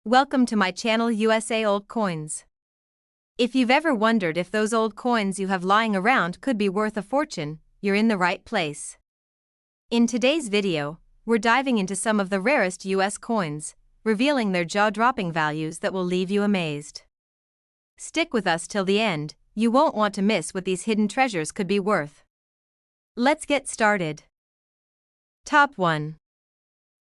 Welcome to my channel USA Old Coins. If you've ever wondered if those old coins you have lying around could be worth a fortune, you're in the right place. In today's video, we're diving into some of the rarest US coins, revealing their jaw-dropping values that will leave you amazed. Stick with us till the end, you won't want to miss what these hidden treasures could be worth. Let's get started. Top 1.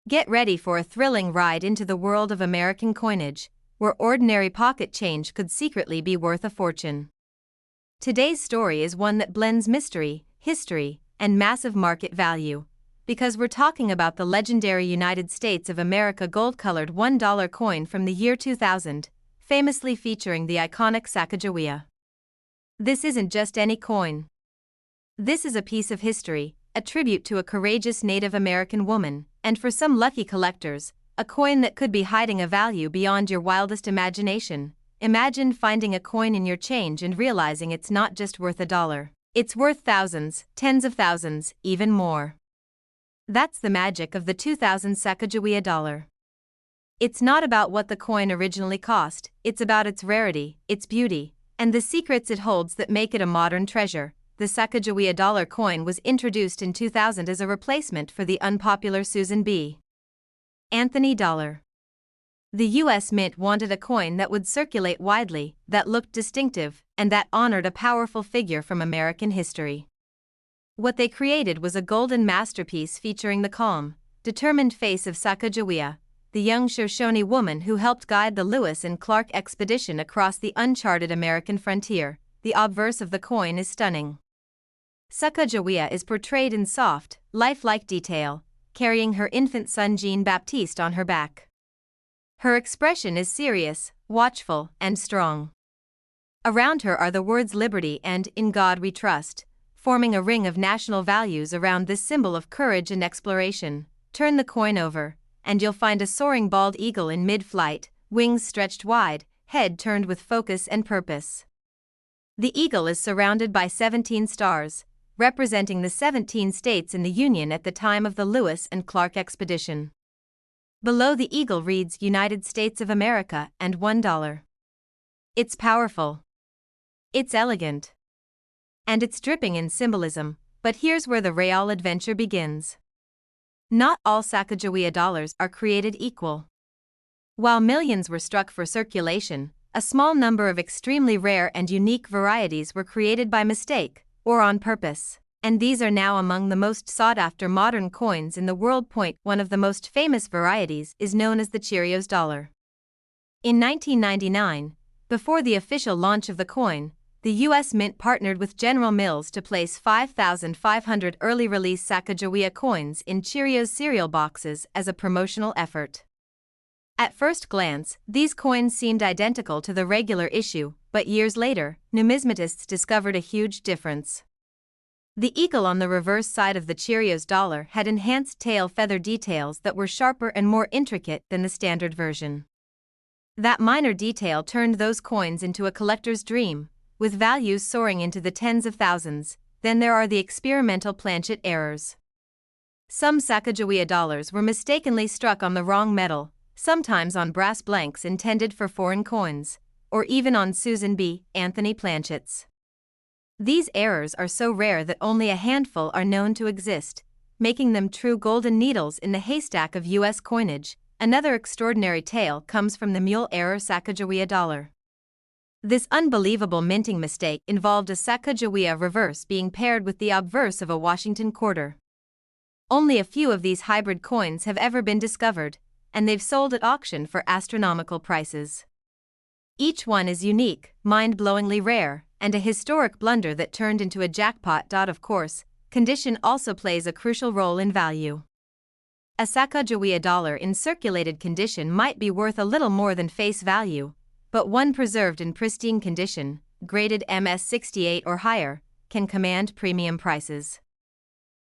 Get ready for a thrilling ride into the world of American coinage, where ordinary pocket change could secretly be worth a fortune. Today's story is one that blends mystery, history, and massive market value, because we're talking about the legendary United States of America gold-colored $1 coin from the year 2000, famously featuring the iconic Sacagawea. This isn't just any coin. This is a piece of history, a tribute to a courageous Native American woman, and for some lucky collectors, a coin that could be hiding a value beyond your wildest imagination. Imagine finding a coin in your change and realizing it's not just worth $1. It's worth thousands, tens of thousands, even more. That's the magic of the 2000 Sacagawea dollar. It's not about what the coin originally cost, it's about its rarity, its beauty, and the secrets it holds that make it a modern treasure. The Sacagawea dollar coin was introduced in 2000 as a replacement for the unpopular Susan B. Anthony dollar. The U.S. Mint wanted a coin that would circulate widely, that looked distinctive, and that honored a powerful figure from American history. What they created was a golden masterpiece featuring the calm, determined face of Sacagawea, the young Shoshone woman who helped guide the Lewis and Clark expedition across the uncharted American frontier. The obverse of the coin is stunning. Sacagawea is portrayed in soft, lifelike detail, carrying her infant son Jean-Baptiste on her back. Her expression is serious, watchful, and strong. Around her are the words liberty and in God we trust, forming a ring of national values around this symbol of courage and exploration. Turn the coin over, and you'll find a soaring bald eagle in mid-flight, wings stretched wide, head turned with focus and purpose. The eagle is surrounded by 17 stars, representing the 17 states in the Union at the time of the Lewis and Clark expedition. Below the eagle reads United States of America and $1. It's powerful. It's elegant. And it's dripping in symbolism, but here's where the real adventure begins. Not all Sacagawea dollars are created equal. While millions were struck for circulation, a small number of extremely rare and unique varieties were created by mistake, or on purpose, and these are now among the most sought-after modern coins in the world. One of the most famous varieties is known as the Cheerios dollar. In 1999, before the official launch of the coin, the U.S. Mint partnered with General Mills to place 5,500 early-release Sacagawea coins in Cheerios cereal boxes as a promotional effort. At first glance, these coins seemed identical to the regular issue, but years later, numismatists discovered a huge difference. The eagle on the reverse side of the Cheerios dollar had enhanced tail feather details that were sharper and more intricate than the standard version. That minor detail turned those coins into a collector's dream, with values soaring into the tens of thousands. Then there are the experimental planchet errors. Some Sacagawea dollars were mistakenly struck on the wrong metal, sometimes on brass blanks intended for foreign coins, or even on Susan B. Anthony planchets. These errors are so rare that only a handful are known to exist, making them true golden needles in the haystack of U.S. coinage. Another extraordinary tale comes from the mule error Sacagawea dollar. This unbelievable minting mistake involved a Sacagawea reverse being paired with the obverse of a Washington quarter. Only a few of these hybrid coins have ever been discovered, and they've sold at auction for astronomical prices. Each one is unique, mind-blowingly rare, and a historic blunder that turned into a jackpot. Of course, condition also plays a crucial role in value. A Sacagawea dollar in circulated condition might be worth a little more than face value, but one preserved in pristine condition, graded MS-68 or higher, can command premium prices.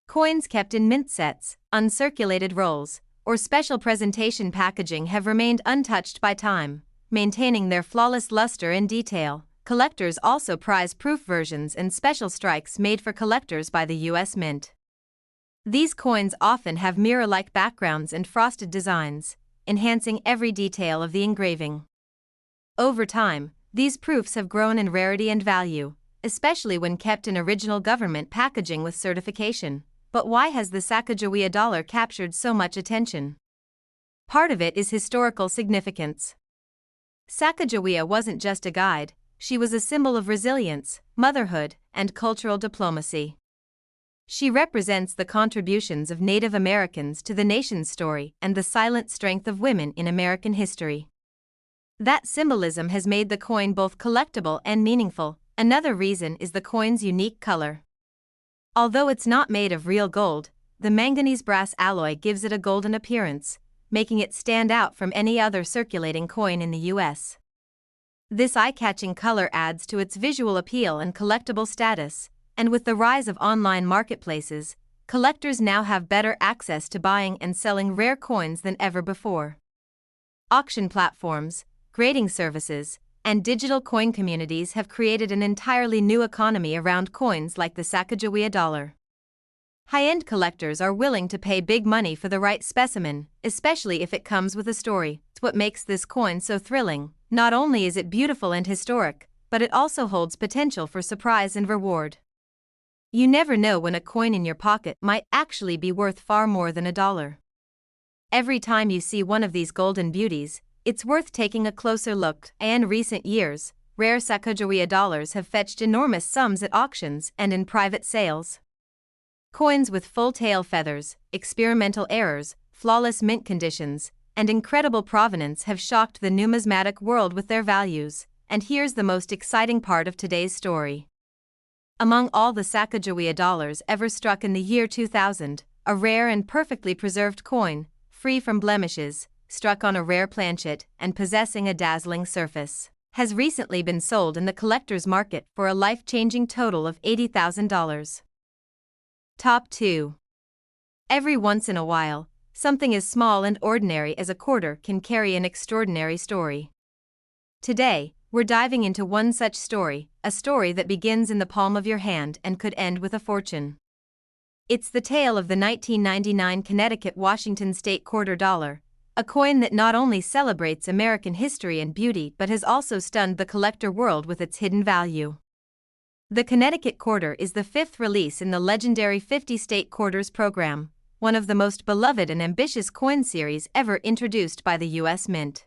Coins kept in mint sets, uncirculated rolls, or special presentation packaging have remained untouched by time, maintaining their flawless luster and detail. Collectors also prize proof versions and special strikes made for collectors by the U.S. Mint. These coins often have mirror-like backgrounds and frosted designs, enhancing every detail of the engraving. Over time, these proofs have grown in rarity and value, especially when kept in original government packaging with certification. But why has the Sacagawea dollar captured so much attention? Part of it is historical significance. Sacagawea wasn't just a guide, she was a symbol of resilience, motherhood, and cultural diplomacy. She represents the contributions of Native Americans to the nation's story and the silent strength of women in American history. That symbolism has made the coin both collectible and meaningful. Another reason is the coin's unique color. Although it's not made of real gold, the manganese brass alloy gives it a golden appearance, making it stand out from any other circulating coin in the US. This eye-catching color adds to its visual appeal and collectible status, and with the rise of online marketplaces, collectors now have better access to buying and selling rare coins than ever before. Auction platforms, grading services, and digital coin communities have created an entirely new economy around coins like the Sacagawea dollar. High-end collectors are willing to pay big money for the right specimen, especially if it comes with a story. It's what makes this coin so thrilling. Not only is it beautiful and historic, but it also holds potential for surprise and reward. You never know when a coin in your pocket might actually be worth far more than $1. Every time you see one of these golden beauties, it's worth taking a closer look. In recent years, rare Sacagawea dollars have fetched enormous sums at auctions and in private sales. Coins with full tail feathers, experimental errors, flawless mint conditions, and incredible provenance have shocked the numismatic world with their values. And here's the most exciting part of today's story. Among all the Sacagawea dollars ever struck in the year 2000, a rare and perfectly preserved coin, free from blemishes, struck on a rare planchet and possessing a dazzling surface, has recently been sold in the collector's market for a life-changing total of $80,000. Top 2. Every once in a while, something as small and ordinary as a quarter can carry an extraordinary story. Today, we're diving into one such story, a story that begins in the palm of your hand and could end with a fortune. It's the tale of the 1999 Connecticut Washington State quarter dollar, a coin that not only celebrates American history and beauty but has also stunned the collector world with its hidden value. The Connecticut quarter is the fifth release in the legendary 50-state quarters program, one of the most beloved and ambitious coin series ever introduced by the U.S. Mint.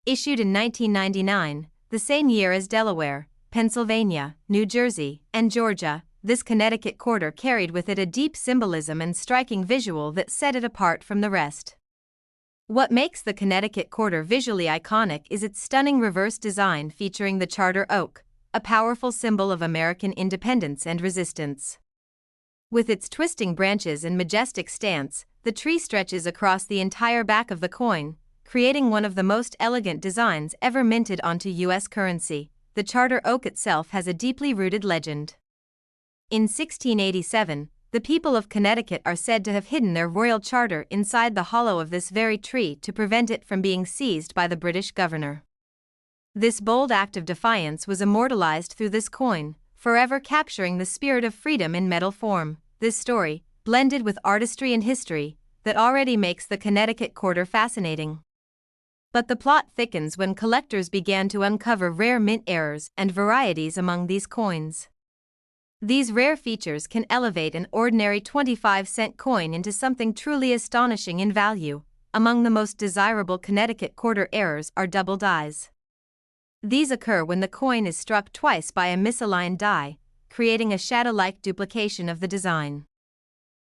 Issued in 1999, the same year as Delaware, Pennsylvania, New Jersey, and Georgia, this Connecticut quarter carried with it a deep symbolism and striking visual that set it apart from the rest. What makes the Connecticut quarter visually iconic is its stunning reverse design featuring the charter oak, a powerful symbol of American independence and resistance. With its twisting branches and majestic stance, the tree stretches across the entire back of the coin, creating one of the most elegant designs ever minted onto U.S. currency. The charter oak itself has a deeply rooted legend. In 1687, the people of Connecticut are said to have hidden their royal charter inside the hollow of this very tree to prevent it from being seized by the British governor. This bold act of defiance was immortalized through this coin, forever capturing the spirit of freedom in metal form. This story, blended with artistry and history, that already makes the Connecticut quarter fascinating. But the plot thickens when collectors began to uncover rare mint errors and varieties among these coins. These rare features can elevate an ordinary 25-cent coin into something truly astonishing in value. Among the most desirable Connecticut quarter errors are double dies. These occur when the coin is struck twice by a misaligned die, creating a shadow-like duplication of the design.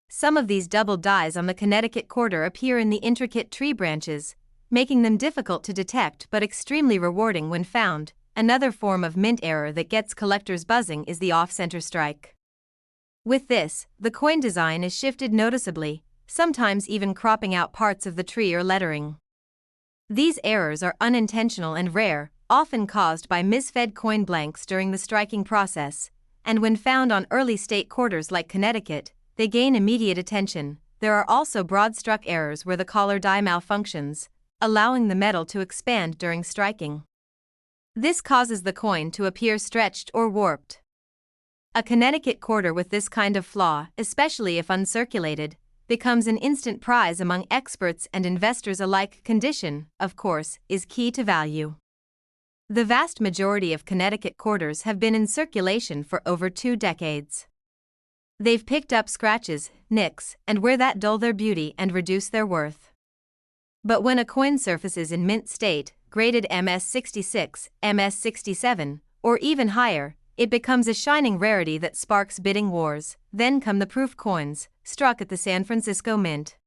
Some of these double dies on the Connecticut quarter appear in the intricate tree branches, making them difficult to detect but extremely rewarding when found. Another form of mint error that gets collectors buzzing is the off-center strike. With this, the coin design is shifted noticeably, sometimes even cropping out parts of the tree or lettering. These errors are unintentional and rare, often caused by misfed coin blanks during the striking process, and when found on early state quarters like Connecticut, they gain immediate attention. There are also broad-struck errors where the collar die malfunctions, allowing the metal to expand during striking. This causes the coin to appear stretched or warped. A Connecticut quarter with this kind of flaw, especially if uncirculated, becomes an instant prize among experts and investors alike. Condition, of course, is key to value. The vast majority of Connecticut quarters have been in circulation for over 2 decades. They've picked up scratches, nicks, and where that dull their beauty and reduce their worth. But when a coin surfaces in mint state, graded MS66, MS67, or even higher, it becomes a shining rarity that sparks bidding wars. Then come the proof coins, struck at the San Francisco Mint.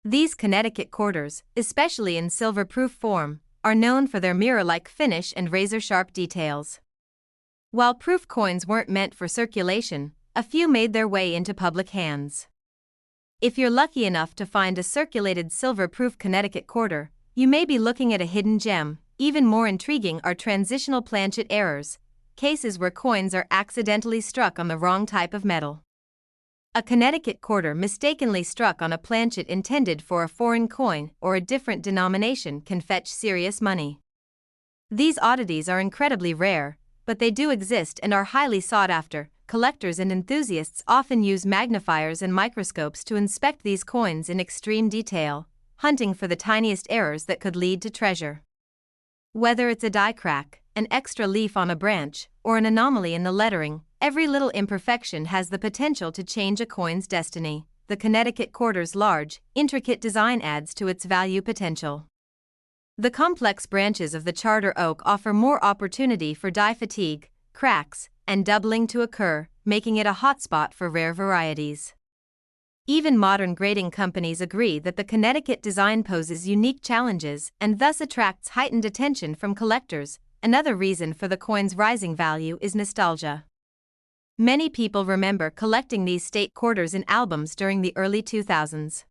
These Connecticut quarters, especially in silver-proof form, are known for their mirror-like finish and razor-sharp details. While proof coins weren't meant for circulation, a few made their way into public hands. If you're lucky enough to find a circulated silver-proof Connecticut quarter, you may be looking at a hidden gem. Even more intriguing are transitional planchet errors, cases where coins are accidentally struck on the wrong type of metal. A Connecticut quarter mistakenly struck on a planchet intended for a foreign coin or a different denomination can fetch serious money. These oddities are incredibly rare, but they do exist and are highly sought after. Collectors and enthusiasts often use magnifiers and microscopes to inspect these coins in extreme detail, hunting for the tiniest errors that could lead to treasure. Whether it's a die crack, an extra leaf on a branch, or an anomaly in the lettering, every little imperfection has the potential to change a coin's destiny. The Connecticut quarter's large, intricate design adds to its value potential. The complex branches of the Charter Oak offer more opportunity for die fatigue, cracks, and doubling to occur, making it a hotspot for rare varieties. Even modern grading companies agree that the Connecticut design poses unique challenges and thus attracts heightened attention from collectors. Another reason for the coin's rising value is nostalgia. Many people remember collecting these state quarters in albums during the early 2000s.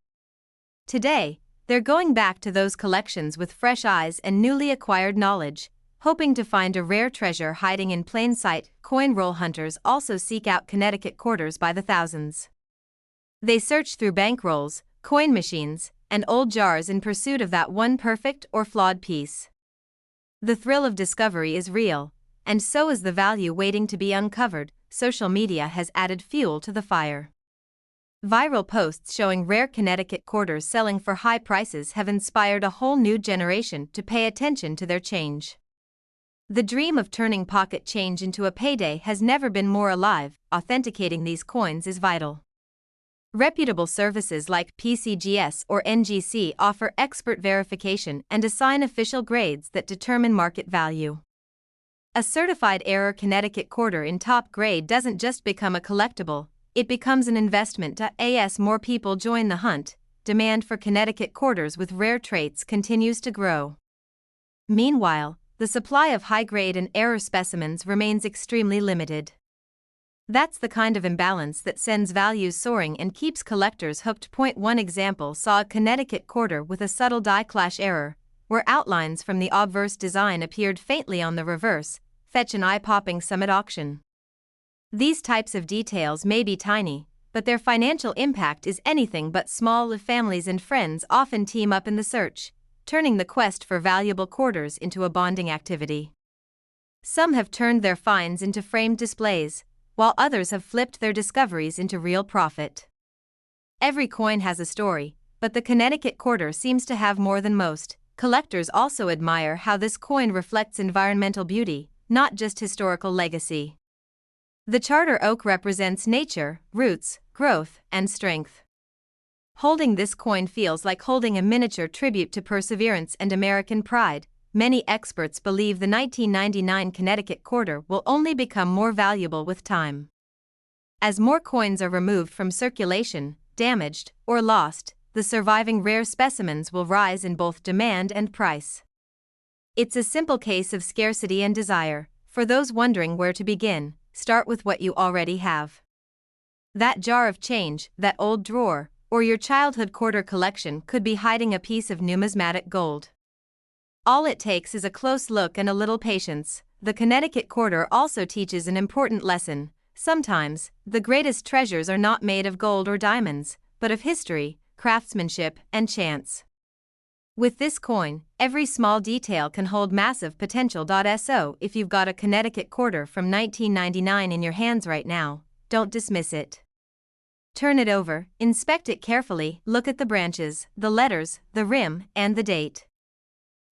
Today, they're going back to those collections with fresh eyes and newly acquired knowledge, hoping to find a rare treasure hiding in plain sight. Coin roll hunters also seek out Connecticut quarters by the thousands. They search through bank rolls, coin machines, and old jars in pursuit of that one perfect or flawed piece. The thrill of discovery is real, and so is the value waiting to be uncovered. Social media has added fuel to the fire. Viral posts showing rare Connecticut quarters selling for high prices have inspired a whole new generation to pay attention to their change. The dream of turning pocket change into a payday has never been more alive. Authenticating these coins is vital. Reputable services like PCGS or NGC offer expert verification and assign official grades that determine market value. A certified error Connecticut quarter in top grade doesn't just become a collectible, it becomes an investment. As more people join the hunt, demand for Connecticut quarters with rare traits continues to grow. Meanwhile, the supply of high-grade and error specimens remains extremely limited. That's the kind of imbalance that sends values soaring and keeps collectors hooked. One example saw a Connecticut quarter with a subtle die clash error, where outlines from the obverse design appeared faintly on the reverse, fetch an eye-popping sum at auction. These types of details may be tiny, but their financial impact is anything but small. Families and friends often team up in the search, turning the quest for valuable quarters into a bonding activity. Some have turned their finds into framed displays, while others have flipped their discoveries into real profit. Every coin has a story, but the Connecticut quarter seems to have more than most. Collectors also admire how this coin reflects environmental beauty, not just historical legacy. The Charter Oak represents nature, roots, growth, and strength. Holding this coin feels like holding a miniature tribute to perseverance and American pride. Many experts believe the 1999 Connecticut quarter will only become more valuable with time. As more coins are removed from circulation, damaged, or lost, the surviving rare specimens will rise in both demand and price. It's a simple case of scarcity and desire. For those wondering where to begin, start with what you already have. That jar of change, that old drawer, or your childhood quarter collection could be hiding a piece of numismatic gold. All it takes is a close look and a little patience. The Connecticut quarter also teaches an important lesson. Sometimes, the greatest treasures are not made of gold or diamonds, but of history, craftsmanship, and chance. With this coin, every small detail can hold massive potential. So, if you've got a Connecticut quarter from 1999 in your hands right now, don't dismiss it. Turn it over, inspect it carefully, look at the branches, the letters, the rim, and the date.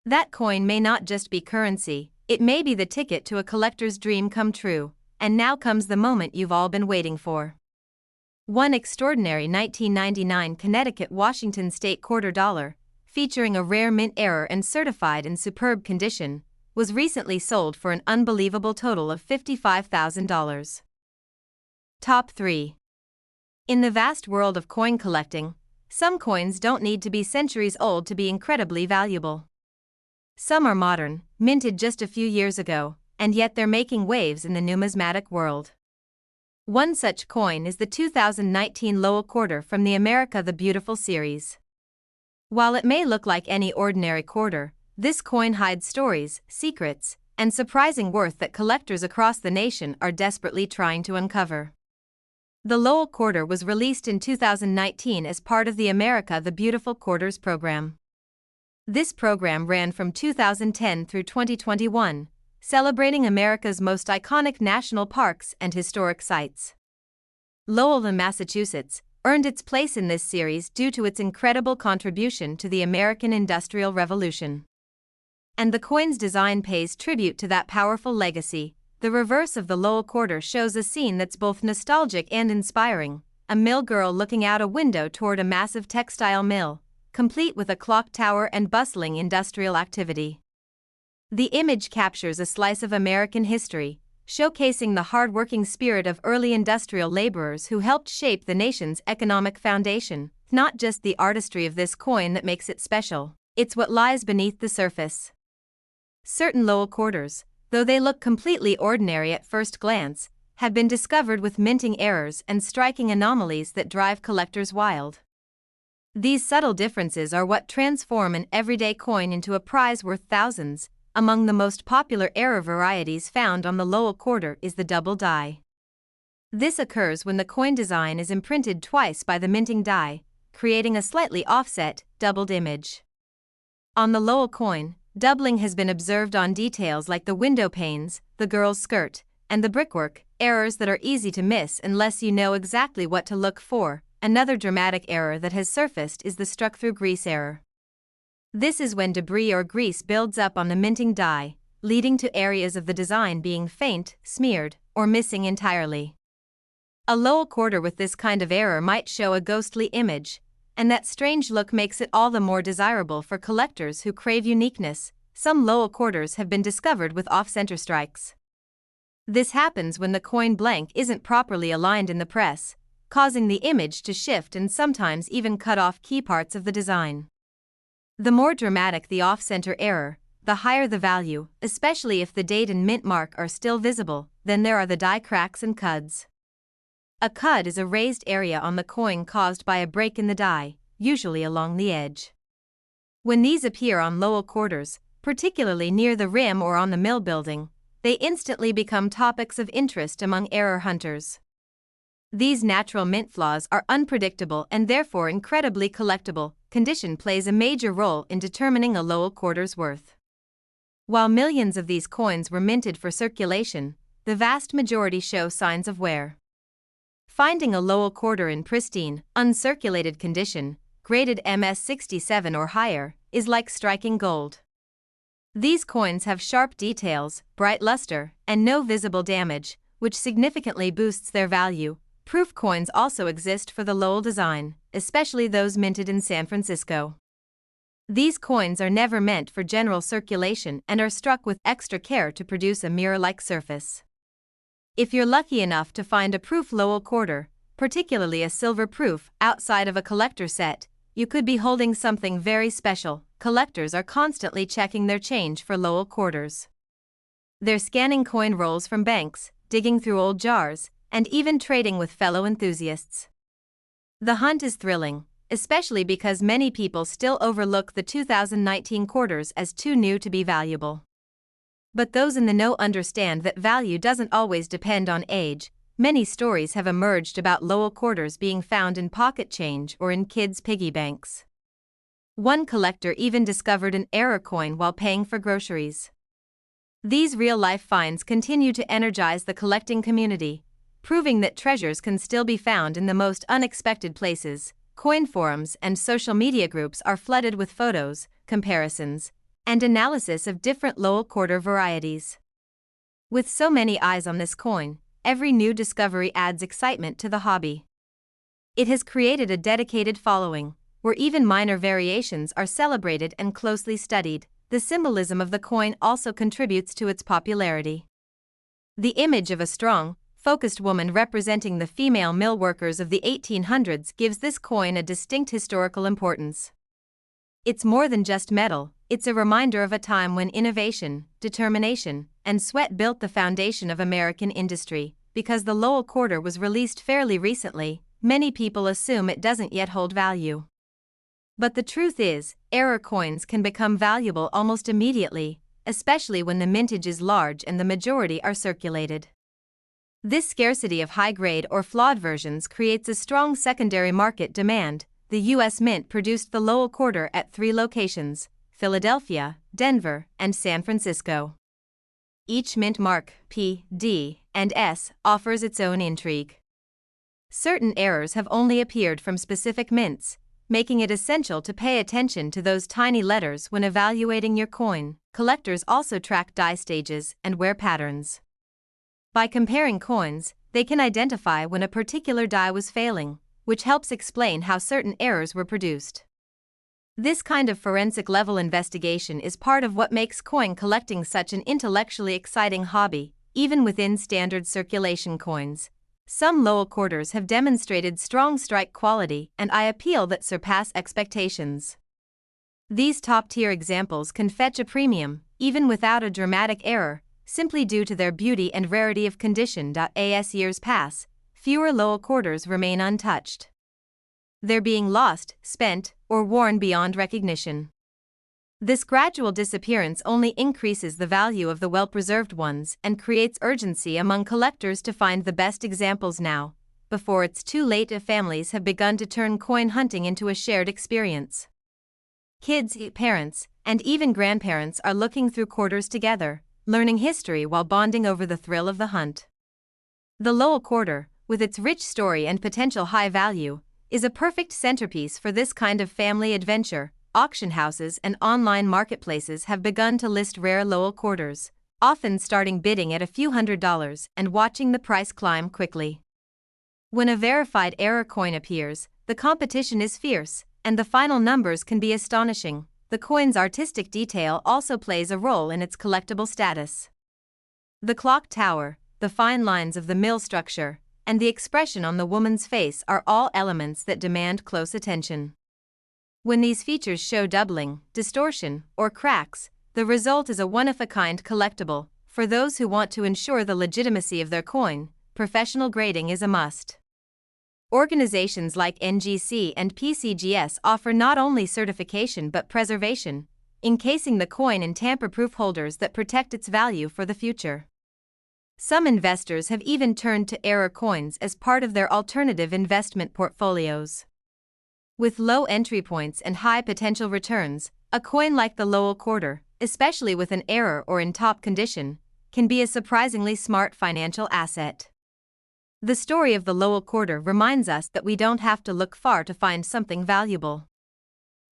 That coin may not just be currency, it may be the ticket to a collector's dream come true, and now comes the moment you've all been waiting for. One extraordinary 1999 Connecticut Washington State quarter dollar, featuring a rare mint error and certified in superb condition, was recently sold for an unbelievable total of $55,000. Top 3. In the vast world of coin collecting, some coins don't need to be centuries old to be incredibly valuable. Some are modern, minted just a few years ago, and yet they're making waves in the numismatic world. One such coin is the 2019 Lowell quarter from the America the Beautiful series. While it may look like any ordinary quarter, this coin hides stories, secrets, and surprising worth that collectors across the nation are desperately trying to uncover. The Lowell quarter was released in 2019 as part of the America the Beautiful Quarters program. This program ran from 2010 through 2021, celebrating America's most iconic national parks and historic sites. Lowell in Massachusetts earned its place in this series due to its incredible contribution to the American Industrial Revolution. And the coin's design pays tribute to that powerful legacy. The reverse of the Lowell quarter shows a scene that's both nostalgic and inspiring, a mill girl looking out a window toward a massive textile mill, complete with a clock tower and bustling industrial activity. The image captures a slice of American history, showcasing the hard-working spirit of early industrial laborers who helped shape the nation's economic foundation. Not just the artistry of this coin that makes it special, it's what lies beneath the surface. Certain Lowell quarters, though they look completely ordinary at first glance, have been discovered with minting errors and striking anomalies that drive collectors wild. These subtle differences are what transform an everyday coin into a prize worth thousands. Among the most popular error varieties found on the Lowell quarter is the double die. This occurs when the coin design is imprinted twice by the minting die, creating a slightly offset, doubled image. On the Lowell coin, doubling has been observed on details like the window panes, the girl's skirt, and the brickwork, errors that are easy to miss unless you know exactly what to look for. Another dramatic error that has surfaced is the struck-through grease error. This is when debris or grease builds up on the minting die, leading to areas of the design being faint, smeared, or missing entirely. A Lowell quarter with this kind of error might show a ghostly image, and that strange look makes it all the more desirable for collectors who crave uniqueness. Some Lowell quarters have been discovered with off-center strikes. This happens when the coin blank isn't properly aligned in the press, causing the image to shift and sometimes even cut off key parts of the design. The more dramatic the off-center error, the higher the value, especially if the date and mint mark are still visible. Then there are the die cracks and cuds. A cud is a raised area on the coin caused by a break in the die, usually along the edge. When these appear on Lowell quarters, particularly near the rim or on the mill building, they instantly become topics of interest among error hunters. These natural mint flaws are unpredictable and therefore incredibly collectible. Condition plays a major role in determining a Lowell quarter's worth. While millions of these coins were minted for circulation, the vast majority show signs of wear. Finding a Lowell quarter in pristine, uncirculated condition, graded MS67 or higher, is like striking gold. These coins have sharp details, bright luster, and no visible damage, which significantly boosts their value. Proof coins also exist for the Lowell design, especially those minted in San Francisco. These coins are never meant for general circulation and are struck with extra care to produce a mirror-like surface. If you're lucky enough to find a proof Lowell quarter, particularly a silver proof, outside of a collector set, you could be holding something very special. Collectors are constantly checking their change for Lowell quarters. They're scanning coin rolls from banks, digging through old jars, and even trading with fellow enthusiasts. The hunt is thrilling, especially because many people still overlook the 2019 quarters as too new to be valuable. But those in the know understand that value doesn't always depend on age. Many stories have emerged about Lowell quarters being found in pocket change or in kids' piggy banks. One collector even discovered an error coin while paying for groceries. These real-life finds continue to energize the collecting community, proving that treasures can still be found in the most unexpected places. Coin forums and social media groups are flooded with photos, comparisons, and analysis of different Lowell quarter varieties. With so many eyes on this coin, every new discovery adds excitement to the hobby. It has created a dedicated following, where even minor variations are celebrated and closely studied. The symbolism of the coin also contributes to its popularity. The image of a strong, focused woman representing the female mill workers of the 1800s gives this coin a distinct historical importance. It's more than just metal, it's a reminder of a time when innovation, determination, and sweat built the foundation of American industry. Because the Lowell quarter was released fairly recently, many people assume it doesn't yet hold value. But the truth is, error coins can become valuable almost immediately, especially when the mintage is large and the majority are circulated. This scarcity of high-grade or flawed versions creates a strong secondary market demand. The U.S. Mint produced the Lowell quarter at 3 locations: Philadelphia, Denver, and San Francisco. Each mint mark, P, D, and S, offers its own intrigue. Certain errors have only appeared from specific mints, making it essential to pay attention to those tiny letters when evaluating your coin. Collectors also track die stages and wear patterns. By comparing coins, they can identify when a particular die was failing, which helps explain how certain errors were produced. This kind of forensic-level investigation is part of what makes coin collecting such an intellectually exciting hobby. Even within standard circulation coins, some Lowell quarters have demonstrated strong strike quality and eye appeal that surpass expectations. These top-tier examples can fetch a premium, even without a dramatic error, simply due to their beauty and rarity of condition. As years pass, fewer Lowell quarters remain untouched. They're being lost, spent, or worn beyond recognition. This gradual disappearance only increases the value of the well-preserved ones and creates urgency among collectors to find the best examples now, before it's too late. Families have begun to turn coin hunting into a shared experience. Kids, parents, and even grandparents are looking through quarters together, learning history while bonding over the thrill of the hunt. The Lowell quarter, with its rich story and potential high value, is a perfect centerpiece for this kind of family adventure. Auction houses and online marketplaces have begun to list rare Lowell quarters, often starting bidding at a few $100s and watching the price climb quickly. When a verified error coin appears, the competition is fierce, and the final numbers can be astonishing. The coin's artistic detail also plays a role in its collectible status. The clock tower, the fine lines of the mill structure, and the expression on the woman's face are all elements that demand close attention. When these features show doubling, distortion, or cracks, the result is a one-of-a-kind collectible. For those who want to ensure the legitimacy of their coin, professional grading is a must. Organizations like NGC and PCGS offer not only certification but preservation, encasing the coin in tamper-proof holders that protect its value for the future. Some investors have even turned to error coins as part of their alternative investment portfolios. With low entry points and high potential returns, a coin like the Lowell quarter, especially with an error or in top condition, can be a surprisingly smart financial asset. The story of the Lowell quarter reminds us that we don't have to look far to find something valuable.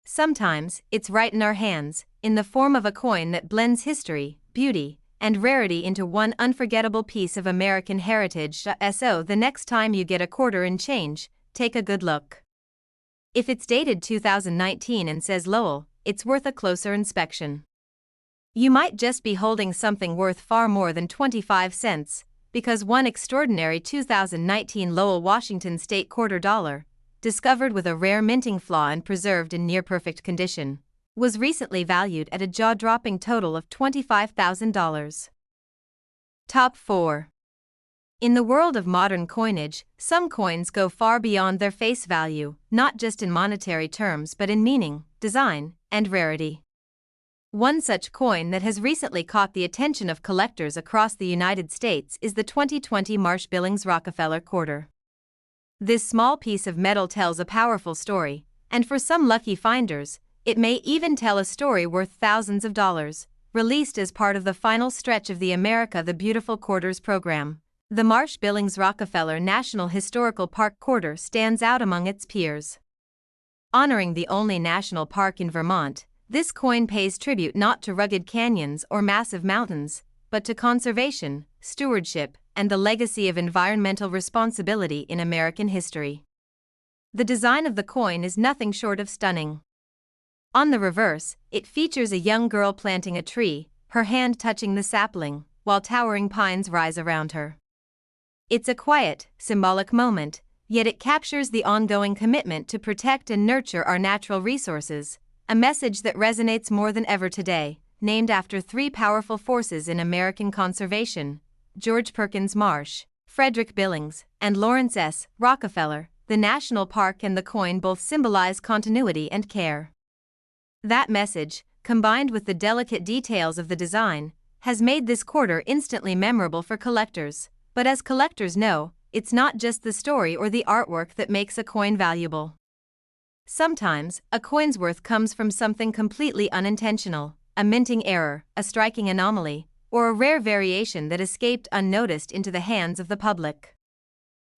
Sometimes, it's right in our hands, in the form of a coin that blends history, beauty, and rarity into one unforgettable piece of American heritage. So the next time you get a quarter in change, take a good look. If it's dated 2019 and says Lowell, it's worth a closer inspection. You might just be holding something worth far more than 25 cents, because one extraordinary 2019 Lowell Washington State quarter dollar, discovered with a rare minting flaw and preserved in near-perfect condition, was recently valued at a jaw-dropping total of $25,000. Top 4. In the world of modern coinage, some coins go far beyond their face value, not just in monetary terms but in meaning, design, and rarity. One such coin that has recently caught the attention of collectors across the United States is the 2020 Marsh-Billings Rockefeller quarter. This small piece of metal tells a powerful story, and for some lucky finders, it may even tell a story worth thousands of dollars. Released as part of the final stretch of the America the Beautiful Quarters program, The Marsh-Billings-Rockefeller National Historical Park quarter stands out among its peers. Honoring the only national park in Vermont, this coin pays tribute not to rugged canyons or massive mountains, but to conservation, stewardship, and the legacy of environmental responsibility in American history. The design of the coin is nothing short of stunning. On the reverse, it features a young girl planting a tree, her hand touching the sapling, while towering pines rise around her. It's a quiet, symbolic moment, yet it captures the ongoing commitment to protect and nurture our natural resources, a message that resonates more than ever today. Named after three powerful forces in American conservation, George Perkins Marsh, Frederick Billings, and Lawrence S. Rockefeller, the national park and the coin both symbolize continuity and care. That message, combined with the delicate details of the design, has made this quarter instantly memorable for collectors. But as collectors know, it's not just the story or the artwork that makes a coin valuable. Sometimes, a coin's worth comes from something completely unintentional, a minting error, a striking anomaly, or a rare variation that escaped unnoticed into the hands of the public.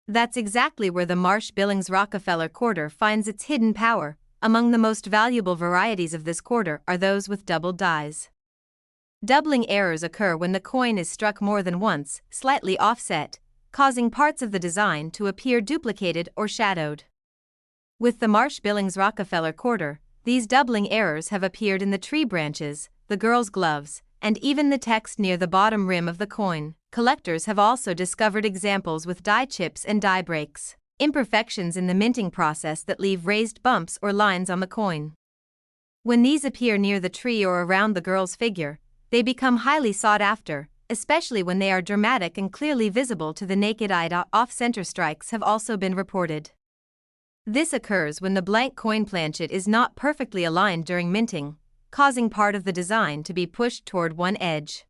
That's exactly where the Marsh-Billings-Rockefeller quarter finds its hidden power. Among the most valuable varieties of this quarter are those with doubled dies. Doubling errors occur when the coin is struck more than once, slightly offset, causing parts of the design to appear duplicated or shadowed. With the Marsh-Billings-Rockefeller quarter, these doubling errors have appeared in the tree branches, the girl's gloves, and even the text near the bottom rim of the coin. Collectors have also discovered examples with die chips and die breaks, imperfections in the minting process that leave raised bumps or lines on the coin. When these appear near the tree or around the girl's figure, they become highly sought after, especially when they are dramatic and clearly visible to the naked eye. Off-center strikes have also been reported. This occurs when the blank coin planchet is not perfectly aligned during minting, causing part of the design to be pushed toward one edge.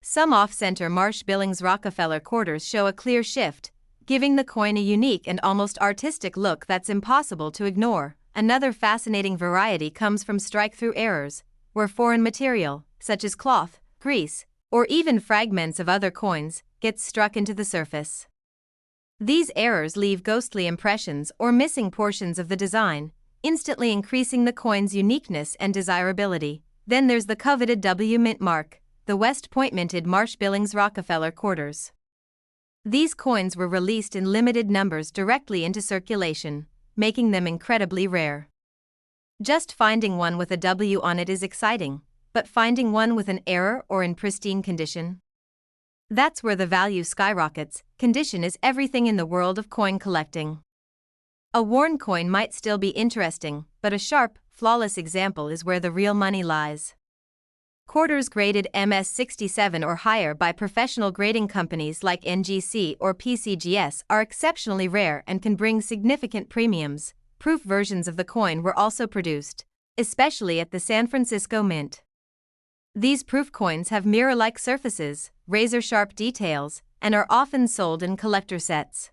Some off-center Marsh-Billings-Rockefeller quarters show a clear shift, giving the coin a unique and almost artistic look that's impossible to ignore. Another fascinating variety comes from strike-through errors, where foreign material, such as cloth, grease, or even fragments of other coins, gets struck into the surface. These errors leave ghostly impressions or missing portions of the design, instantly increasing the coin's uniqueness and desirability. Then there's the coveted W mint mark, the West Point minted Marsh-Billings-Rockefeller quarters. These coins were released in limited numbers directly into circulation, making them incredibly rare. Just finding one with a W on it is exciting, but finding one with an error or in pristine condition? That's where the value skyrockets. Condition is everything in the world of coin collecting. A worn coin might still be interesting, but a sharp, flawless example is where the real money lies. Quarters graded MS67 or higher by professional grading companies like NGC or PCGS are exceptionally rare and can bring significant premiums. Proof versions of the coin were also produced, especially at the San Francisco Mint. These proof coins have mirror-like surfaces, razor-sharp details, and are often sold in collector sets.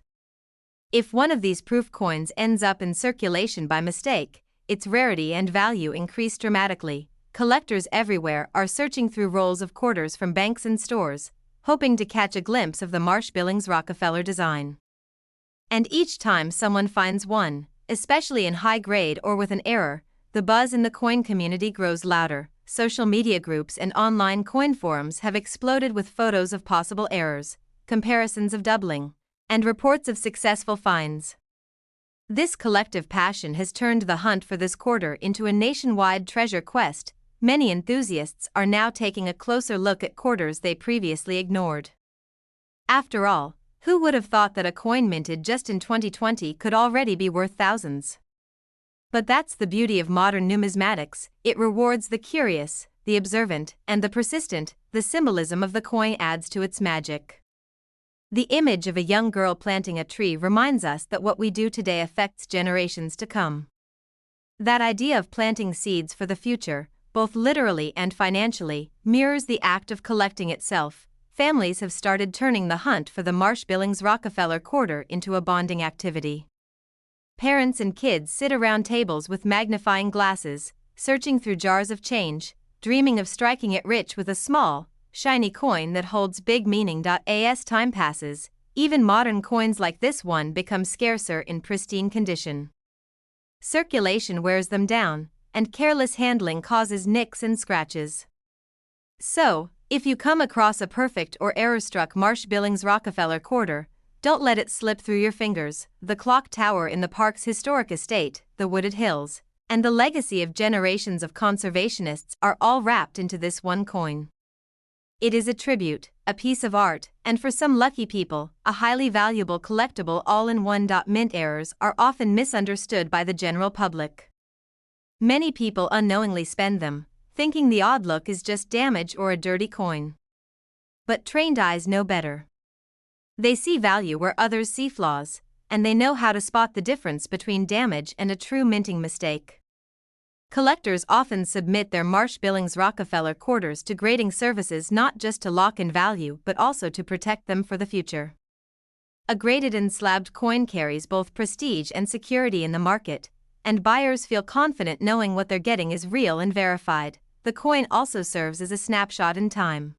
If one of these proof coins ends up in circulation by mistake, its rarity and value increase dramatically. Collectors everywhere are searching through rolls of quarters from banks and stores, hoping to catch a glimpse of the Marsh-Billings-Rockefeller design. And each time someone finds one, especially in high grade or with an error, the buzz in the coin community grows louder. Social media groups and online coin forums have exploded with photos of possible errors, comparisons of doubling, and reports of successful finds. This collective passion has turned the hunt for this quarter into a nationwide treasure quest. Many enthusiasts are now taking a closer look at quarters they previously ignored. After all, who would have thought that a coin minted just in 2020 could already be worth thousands? But that's the beauty of modern numismatics. It rewards the curious, the observant, and the persistent. The symbolism of the coin adds to its magic. The image of a young girl planting a tree reminds us that what we do today affects generations to come. That idea of planting seeds for the future, both literally and financially, mirrors the act of collecting itself. Families have started turning the hunt for the Marsh-Billings-Rockefeller quarter into a bonding activity. Parents and kids sit around tables with magnifying glasses, searching through jars of change, dreaming of striking it rich with a small, shiny coin that holds big meaning. As time passes, even modern coins like this one become scarcer in pristine condition. Circulation wears them down, and careless handling causes nicks and scratches. So, if you come across a perfect or error-struck Marsh-Billings Rockefeller quarter, don't let it slip through your fingers. The clock tower in the park's historic estate, the wooded hills, and the legacy of generations of conservationists are all wrapped into this one coin. It is a tribute, a piece of art, and for some lucky people, a highly valuable collectible all-in-one. Mint errors are often misunderstood by the general public. Many people unknowingly spend them, thinking the odd look is just damage or a dirty coin. But trained eyes know better. They see value where others see flaws, and they know how to spot the difference between damage and a true minting mistake. Collectors often submit their Marsh-Billings Rockefeller quarters to grading services not just to lock in value but also to protect them for the future. A graded and slabbed coin carries both prestige and security in the market, and buyers feel confident knowing what they're getting is real and verified. The coin also serves as a snapshot in time.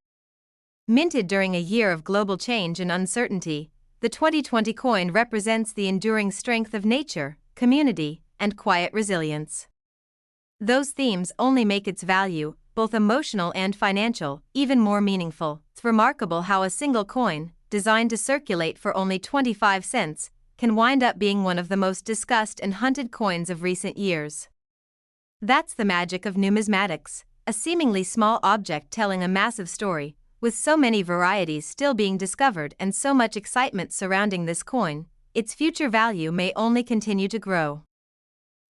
Minted during a year of global change and uncertainty, the 2020 coin represents the enduring strength of nature, community, and quiet resilience. Those themes only make its value, both emotional and financial, even more meaningful. It's remarkable how a single coin, designed to circulate for only 25 cents, can wind up being one of the most discussed and hunted coins of recent years. That's the magic of numismatics, a seemingly small object telling a massive story. With so many varieties still being discovered and so much excitement surrounding this coin, its future value may only continue to grow.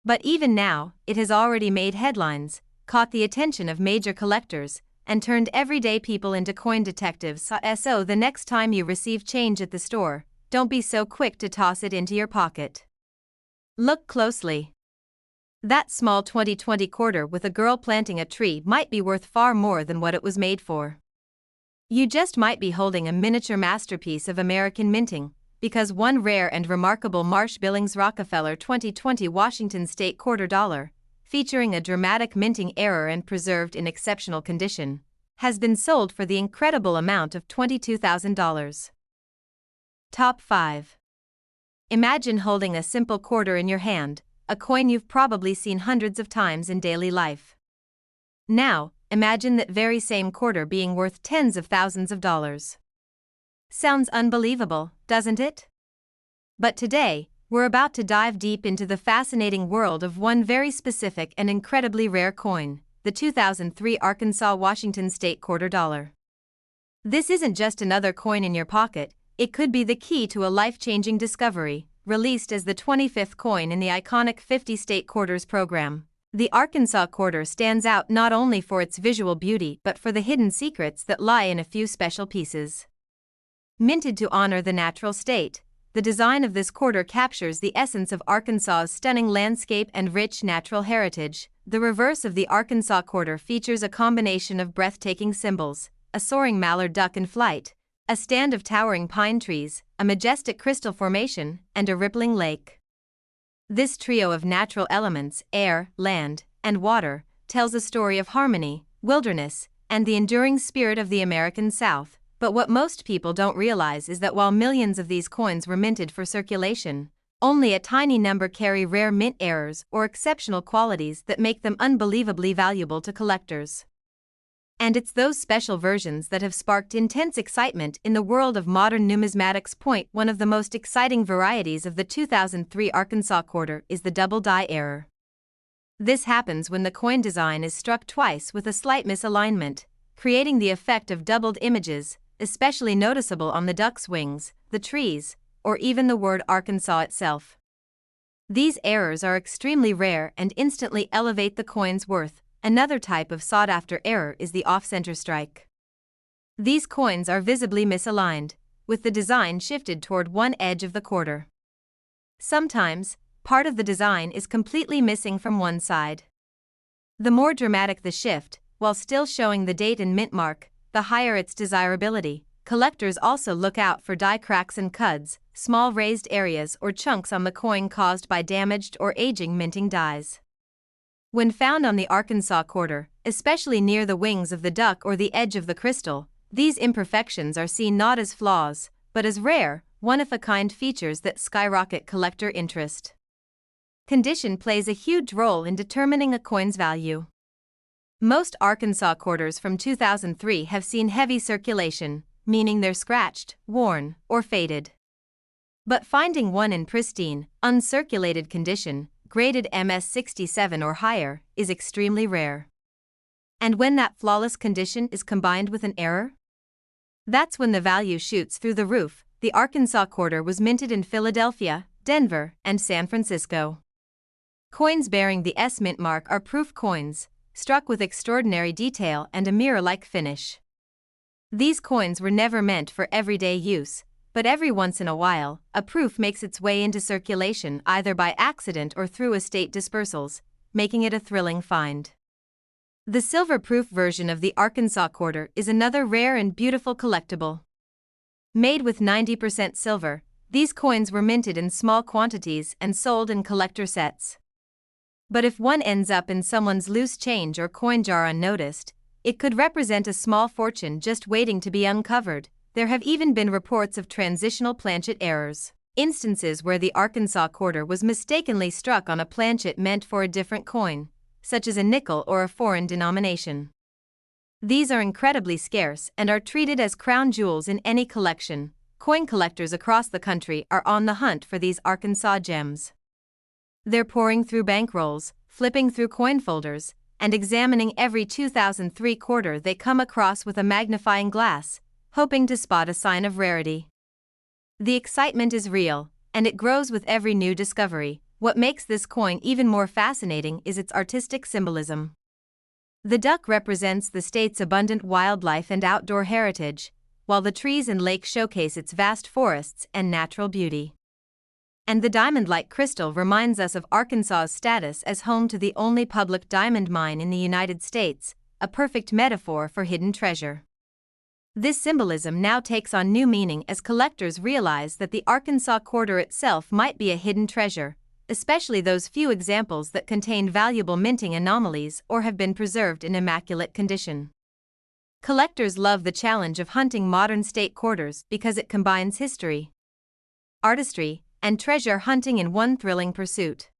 But even now, it has already made headlines, caught the attention of major collectors, and turned everyday people into coin detectives. So the next time you receive change at the store, don't be so quick to toss it into your pocket. Look closely. That small 2020 quarter with a girl planting a tree might be worth far more than what it was made for. You just might be holding a miniature masterpiece of American minting, because one rare and remarkable Marsh-Billings Rockefeller 2020 Washington State quarter dollar, featuring a dramatic minting error and preserved in exceptional condition, has been sold for the incredible amount of $22,000. Top 5. Imagine holding a simple quarter in your hand, a coin you've probably seen hundreds of times in daily life. Now, imagine that very same quarter being worth tens of thousands of dollars. Sounds unbelievable, doesn't it? But today, we're about to dive deep into the fascinating world of one very specific and incredibly rare coin, the 2003 Arkansas Washington State quarter dollar. This isn't just another coin in your pocket, it could be the key to a life-changing discovery. Released as the 25th coin in the iconic 50 state quarters program, the Arkansas quarter stands out not only for its visual beauty but for the hidden secrets that lie in a few special pieces. Minted to honor the natural state, the design of this quarter captures the essence of Arkansas's stunning landscape and rich natural heritage. The reverse of the Arkansas quarter features a combination of breathtaking symbols: a soaring mallard duck in flight, a stand of towering pine trees, a majestic crystal formation, and a rippling lake. This trio of natural elements, air, land, and water, tells a story of harmony, wilderness, and the enduring spirit of the American South. But what most people don't realize is that while millions of these coins were minted for circulation, only a tiny number carry rare mint errors or exceptional qualities that make them unbelievably valuable to collectors. And it's those special versions that have sparked intense excitement in the world of modern numismatics. One of the most exciting varieties of the 2003 Arkansas quarter is the double die error. This happens when the coin design is struck twice with a slight misalignment, creating the effect of doubled images, especially noticeable on the duck's wings, the trees, or even the word Arkansas itself. These errors are extremely rare and instantly elevate the coin's worth. Another type of sought-after error is the off-center strike. These coins are visibly misaligned, with the design shifted toward one edge of the quarter. Sometimes, part of the design is completely missing from one side. The more dramatic the shift, while still showing the date and mint mark, the higher its desirability. Collectors also look out for die cracks and cuds, small raised areas or chunks on the coin caused by damaged or aging minting dies. When found on the Arkansas quarter, especially near the wings of the duck or the edge of the crystal, these imperfections are seen not as flaws, but as rare, one-of-a-kind features that skyrocket collector interest. Condition plays a huge role in determining a coin's value. Most Arkansas quarters from 2003 have seen heavy circulation, meaning they're scratched, worn, or faded. But finding one in pristine, uncirculated condition, graded MS67 or higher, is extremely rare. And when that flawless condition is combined with an error, that's when the value shoots through the roof. The Arkansas quarter was minted in Philadelphia, Denver, and San Francisco. Coins bearing the S mint mark are proof coins, struck with extraordinary detail and a mirror-like finish. These coins were never meant for everyday use, but every once in a while, a proof makes its way into circulation either by accident or through estate dispersals, making it a thrilling find. The silver-proof version of the Arkansas quarter is another rare and beautiful collectible. Made with 90% silver, these coins were minted in small quantities and sold in collector sets. But if one ends up in someone's loose change or coin jar unnoticed, it could represent a small fortune just waiting to be uncovered. There have even been reports of transitional planchet errors, instances where the Arkansas quarter was mistakenly struck on a planchet meant for a different coin, such as a nickel or a foreign denomination. These are incredibly scarce and are treated as crown jewels in any collection. Coin collectors across the country are on the hunt for these Arkansas gems. They're poring through bankrolls, flipping through coin folders, and examining every 2003 quarter they come across with a magnifying glass, hoping to spot a sign of rarity. The excitement is real, and it grows with every new discovery. What makes this coin even more fascinating is its artistic symbolism. The duck represents the state's abundant wildlife and outdoor heritage, while the trees and lake showcase its vast forests and natural beauty. And the diamond-like crystal reminds us of Arkansas's status as home to the only public diamond mine in the United States, a perfect metaphor for hidden treasure. This symbolism now takes on new meaning as collectors realize that the Arkansas quarter itself might be a hidden treasure, especially those few examples that contain valuable minting anomalies or have been preserved in immaculate condition. Collectors love the challenge of hunting modern state quarters because it combines history, artistry, and treasure hunting in one thrilling pursuit.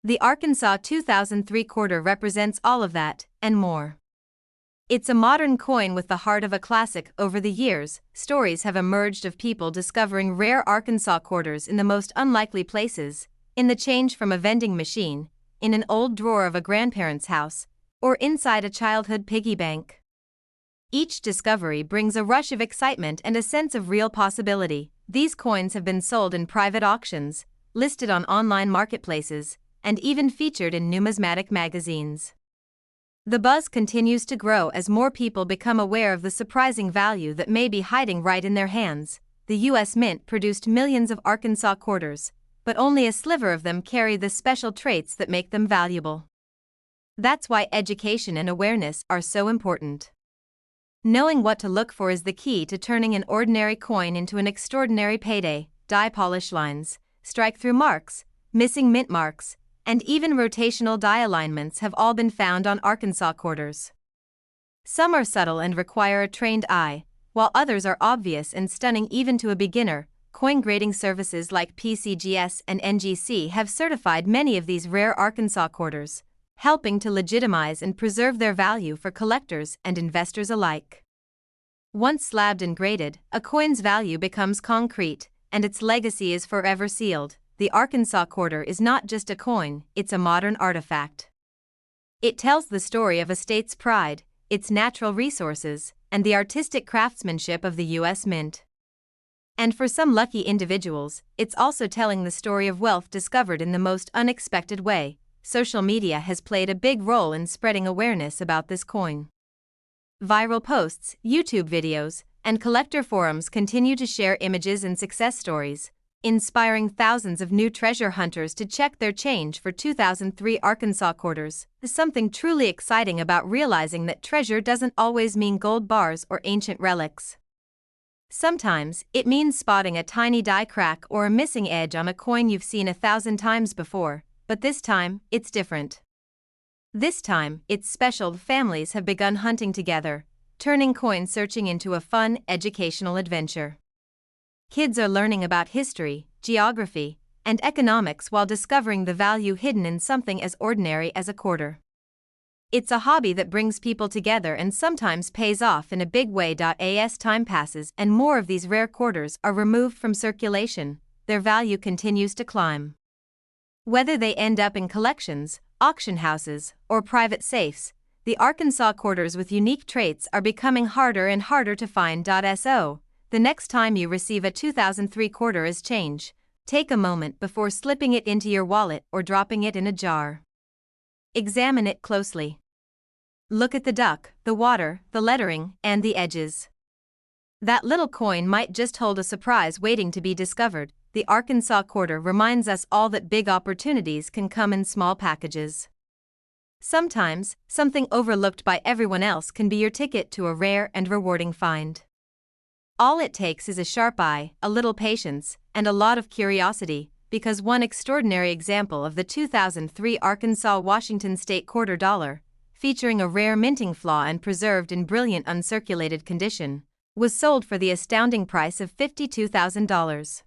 The Arkansas 2003 quarter represents all of that, and more. It's a modern coin with the heart of a classic. Over the years, stories have emerged of people discovering rare Arkansas quarters in the most unlikely places, in the change from a vending machine, in an old drawer of a grandparent's house, or inside a childhood piggy bank. Each discovery brings a rush of excitement and a sense of real possibility. These coins have been sold in private auctions, listed on online marketplaces, and even featured in numismatic magazines. The buzz continues to grow as more people become aware of the surprising value that may be hiding right in their hands. The U.S. Mint produced millions of Arkansas quarters, but only a sliver of them carry the special traits that make them valuable. That's why education and awareness are so important. Knowing what to look for is the key to turning an ordinary coin into an extraordinary payday. Die polish lines, strike-through marks, missing mint marks, and even rotational die alignments have all been found on Arkansas quarters. Some are subtle and require a trained eye, while others are obvious and stunning even to a beginner. Coin grading services like PCGS and NGC have certified many of these rare Arkansas quarters, helping to legitimize and preserve their value for collectors and investors alike. Once slabbed and graded, a coin's value becomes concrete, and its legacy is forever sealed. The Arkansas quarter is not just a coin, it's a modern artifact. It tells the story of a state's pride, its natural resources, and the artistic craftsmanship of the U.S. Mint. And for some lucky individuals, it's also telling the story of wealth discovered in the most unexpected way. Social media has played a big role in spreading awareness about this coin. Viral posts, YouTube videos, and collector forums continue to share images and success stories, inspiring thousands of new treasure hunters to check their change for 2003 Arkansas quarters. There's something truly exciting about realizing that treasure doesn't always mean gold bars or ancient relics. Sometimes, it means spotting a tiny die crack or a missing edge on a coin you've seen 1,000 times before, but this time, it's different. This time, it's special. Families have begun hunting together, turning coin searching into a fun, educational adventure. Kids are learning about history, geography, and economics while discovering the value hidden in something as ordinary as a quarter. It's a hobby that brings people together and sometimes pays off in a big way. As time passes and more of these rare quarters are removed from circulation, their value continues to climb. Whether they end up in collections, auction houses, or private safes, the Arkansas quarters with unique traits are becoming harder and harder to find. So, the next time you receive a 2003 quarter as change, take a moment before slipping it into your wallet or dropping it in a jar. Examine it closely. Look at the duck, the water, the lettering, and the edges. That little coin might just hold a surprise waiting to be discovered. The Arkansas quarter reminds us all that big opportunities can come in small packages. Sometimes, something overlooked by everyone else can be your ticket to a rare and rewarding find. All it takes is a sharp eye, a little patience, and a lot of curiosity, because one extraordinary example of the 2003 Arkansas Washington State quarter dollar, featuring a rare minting flaw and preserved in brilliant uncirculated condition, was sold for the astounding price of $52,000.